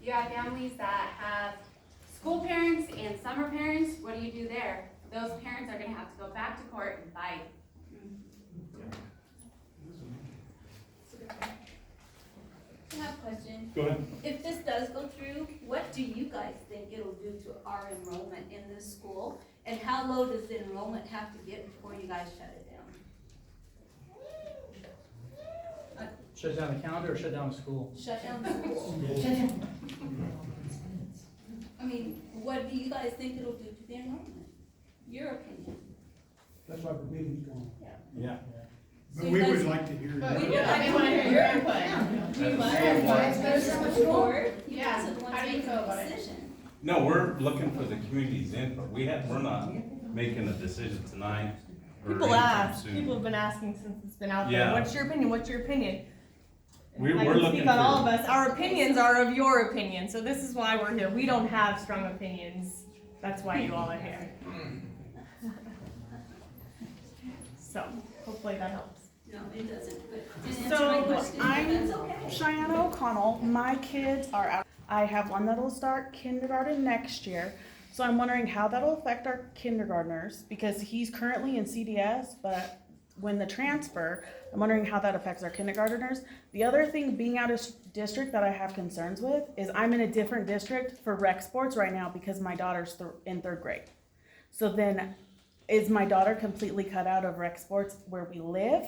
you have families that have school parents and summer parents. What do you do there? Those parents are gonna have to go back to court and fight. I have a question. Go ahead. If this does go through, what do you guys think it'll do to our enrollment in this school? And how low does the enrollment have to get before you guys shut it down? Shut down the calendar or shut down the school? Shut down the school? I mean, what do you guys think it'll do to the enrollment? Your opinion? That's why we're meeting going. Yeah. So But you we guys- would like to hear. We that. would like to hear your input. Do you like board? You guys are the ones How do you making feel the about it? decision. No, we're looking for the community's input. We're not making a decision tonight. or People anytime ask, soon. people have been asking since it's been out there, Yeah. what's your opinion, what's your opinion? We're I can looking speak on all for- of us, our opinions are of your opinion, so this is why we're here, we don't have strong opinions, that's why you all are here. So, hopefully that helps. No, it doesn't, but to answer my So question, I'm that's okay. Cheyenne O'Connell. My kids are out. I have one that'll start kindergarten next year. So I'm wondering how that'll affect our kindergartners because he's currently in CDS, but when the transfer, I'm wondering how that affects our kindergartners. The other thing being out of district that I have concerns with is I'm in a different district for rec sports right now because my daughter's in third grade. So then is my daughter completely cut out of rec sports where we live?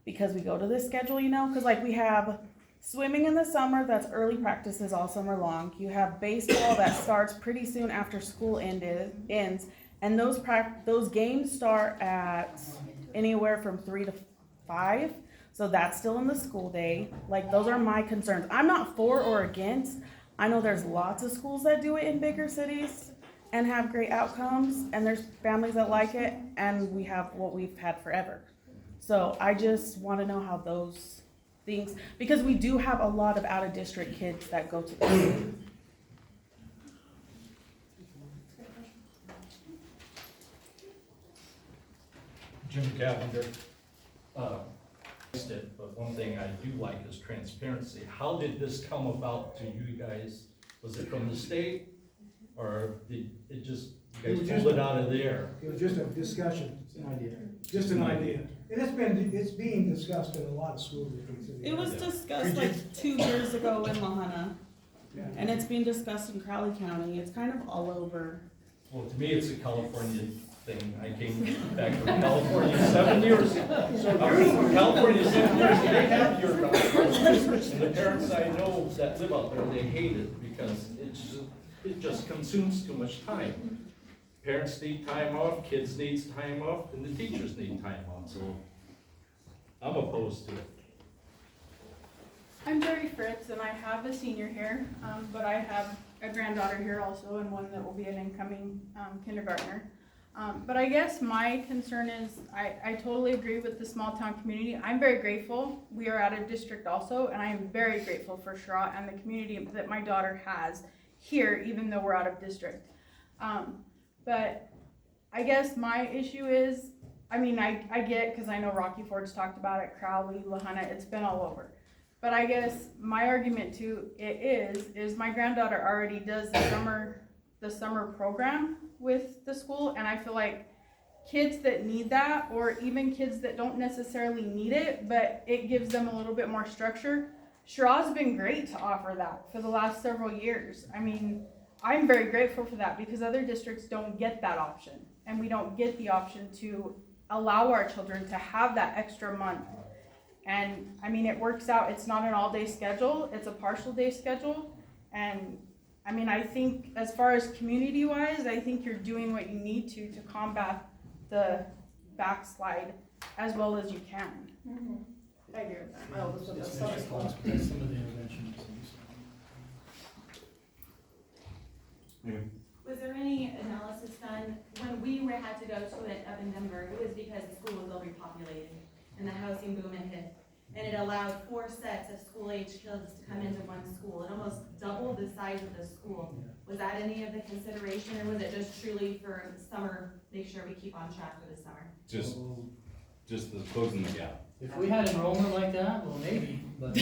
Because we go to this schedule, you know, because like we have swimming in the summer, that's early practices all summer long. You have baseball that starts pretty soon after school ends, and those games start at anywhere from 3 to 5, so that's still in the school day. Like those are my concerns. I'm not for or against. I know there's lots of schools that do it in bigger cities and have great outcomes, and there's families that like it, and we have what we've had forever. So I just want to know how those things, because we do have a lot of out-of-district kids that go to the school. Jim Cavender, but one thing I do like is transparency. How did this come about to you guys? Was it from the state, or did it just, you guys pulled it out of the air? It was just a discussion, An idea. just an idea. And it's being discussed in a lot of school districts. It was discussed like 2 years ago in Lahana, Yeah. and it's being discussed in Crowley County. It's kind of all over. Well, to me, it's a California thing. I came back from California 7 years ago. I was from California 7 years, and they have your districts, and the parents I know that live out there, they hate it because it just consumes too much time. Parents need time off, kids need time off, and the teachers need time off, so I'm opposed to it. I'm Jerry Fritz, and I have a senior here, but I have a granddaughter here also, and one that will be an incoming kindergartner. But I guess my concern is, I totally agree with the small town community. I'm very grateful. We are out of district also, and I am very grateful for Cheraw and the community that my daughter has here, even though we're out of district. But I guess my issue is, I mean, I get, because I know Rocky Ford's talked about it, Crowley, Lahana, it's been all over. But I guess my argument to it is my granddaughter already does the summer program with the school, and I feel like kids that need that, or even kids that don't necessarily need it, but it gives them a little bit more structure. Cheraw's been great to offer that for the last several years. I mean, I'm very grateful for that because other districts don't get that option, and we don't get the option to allow our children to have that extra month. And I mean, it works out. It's not an all-day schedule, it's a partial day schedule. And I mean, I think as far as community-wise, I think you're doing what you need to combat the backslide as well as you can. I agree with that. My oldest one does summer school. Some of the interventions. Was there any analysis done when we had to go to it up in Denver? It was because the school was overpopulated and the housing boom had hit. And it allowed 4 sets of school-age kids to come into one school. It almost doubled the size of the school. Was that any of the consideration, or was it just truly for summer, make sure we keep on track for the summer? Just the closing the gap. If we had enrollment like that, well, maybe, but.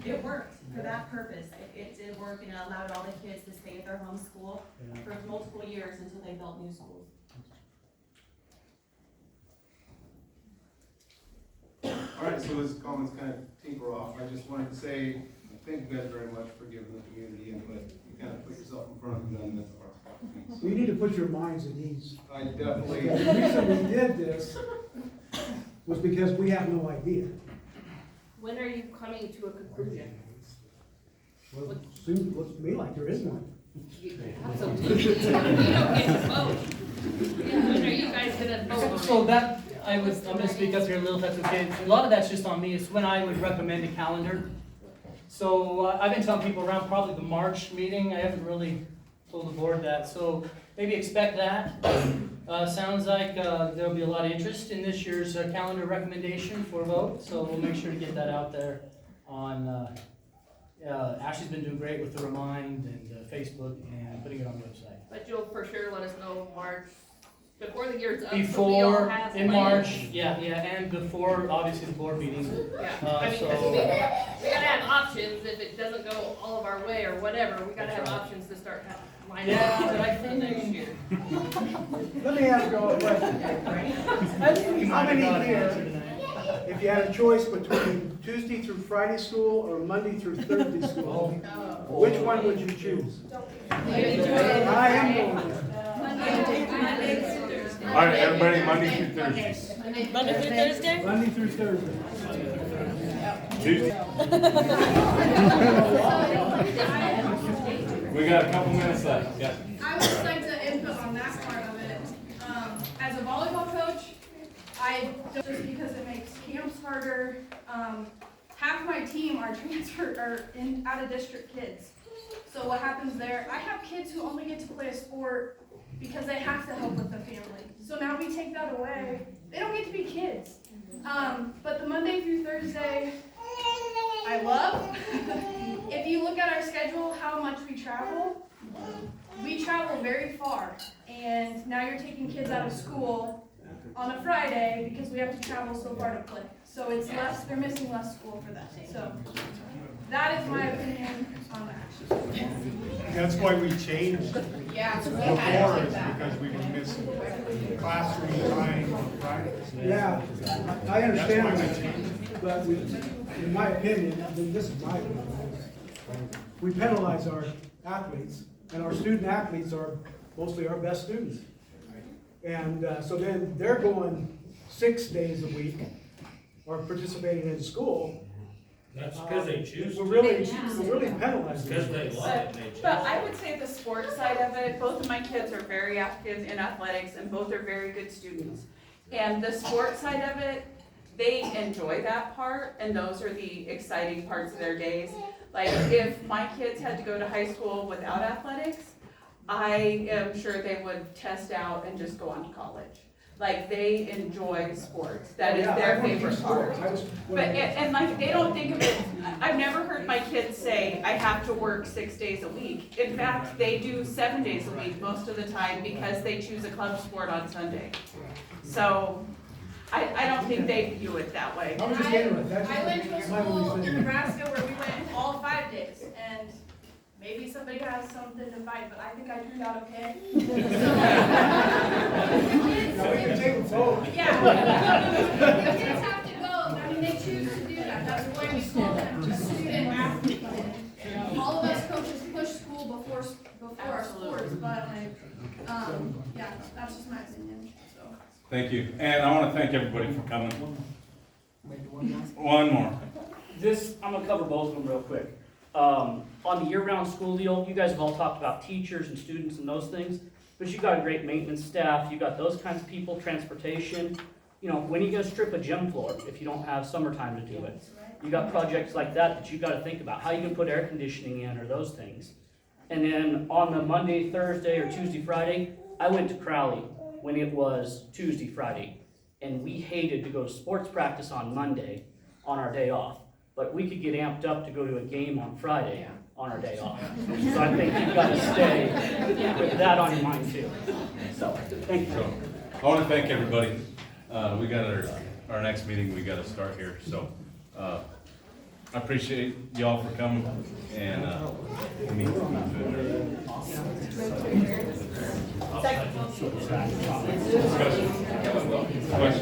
It worked for that that purpose, it did work and it allowed all the kids to stay at their home school for multiple years until they built new schools. All right, so as comments kind of tinker off, I just wanted to say, thank you guys very much for giving the community input. You kind of put yourself in front of them, that's our. So you need to put your minds at ease. I definitely. The reason we did this was because we have no idea. When are you coming to a conclusion? Well, it seems, looks to me like there is one. So you don't get to vote. When are you guys gonna vote on So it? that, I'm gonna speak up here a little, if that's okay. A lot of that's just on me, it's when I would recommend a calendar. So I've been telling people around probably the March meeting, I haven't really told the board that, so maybe expect that. Sounds like there'll be a lot of interest in this year's calendar recommendation for vote, so we'll make sure to get that out there on, Ashley's been doing great with the Remind and Facebook and putting it on the website. But you'll for sure let us know March, before the year's up, so we all Before, have in plans. March, yeah, and before, obviously, the board meeting. Yeah, I mean, 'cause So- we gotta have options, if it doesn't go all of our way or whatever, we gotta have That's right. options to start lining Yeah, up but I for the next year. Let me ask you all a question. How many here, if you had a choice between Tuesday through Friday school or Monday through Thursday school, which one would you choose? I am going there. All right, everybody, Monday through Thursdays. Monday through Thursday? Monday through Thursday. Tuesday. We got a couple minutes left, yeah. I would just like to input on that part of it. As a volleyball coach, just because it makes camps harder. Half my team are out of district kids. So what happens there, I have kids who only get to play a sport because they have to help with the family. So now we take that away. They don't get to be kids. But the Monday through Thursday, I love. If you look at our schedule, how much we travel very far. And now you're taking kids out of school on a Friday because we have to travel so far to play. So it's less, they're missing less school for that. So that is my opinion on that. That's why we changed Yeah, the before, is because we were missing classroom time on Fridays. Yeah, I understand That's why we that, changed. but in my opinion, and this is my opinion, we penalize our athletes, and our student athletes are mostly our best students. And so then they're going 6 days a week, or participating in school. That's because they choose We're to. really penalizing. Because they love it, they choose. But I would say the sports side of it, both of my kids are very active in athletics and both are very good students. And the sports side of it, they enjoy that part and those are the exciting parts of their days. Like if my kids had to go to high school without athletics, I am sure they would test out and just go on to college. Like they enjoy sports, that is their favorite part. But, and like, they don't think of it, I've never heard my kids say, I have to work 6 days a week. In fact, they do 7 days a week most of the time because they choose a club sport on Sunday. So, I don't think they view it that way. I was just interested. That's I went to a just my only school in thing. Nebraska where we went all 5 days, and maybe somebody has something to fight, but I think I turned out okay. Now, we can take a vote. Yeah. The kids have to go, I mean, they choose to do that, that's the way we call them, just student athlete. All of us coaches push school before our sports, but yeah, that's just my opinion, so. Thank you, and I wanna thank everybody for coming. One more. This, I'm gonna cover both of them real quick. On the year-round school deal, you guys have all talked about teachers and students and those things, but you got a great maintenance staff, you got those kinds of people, transportation. You know, when are you gonna strip a gym floor if you don't have summertime to do it? You got projects like that you gotta think about, how you can put air conditioning in or those things. And then on the Monday, Thursday, or Tuesday, Friday, I went to Crowley when it was Tuesday, Friday. And we hated to go to sports practice on Monday on our day off. But we could get amped up to go to a game on Friday on our day off. So I think you've got to stay with that on your mind too. So, thank you. So, I wanna thank everybody. We got our next meeting, we gotta start here, so, I appreciate y'all for coming, and, we need to move to adjourn. Discussion. Question.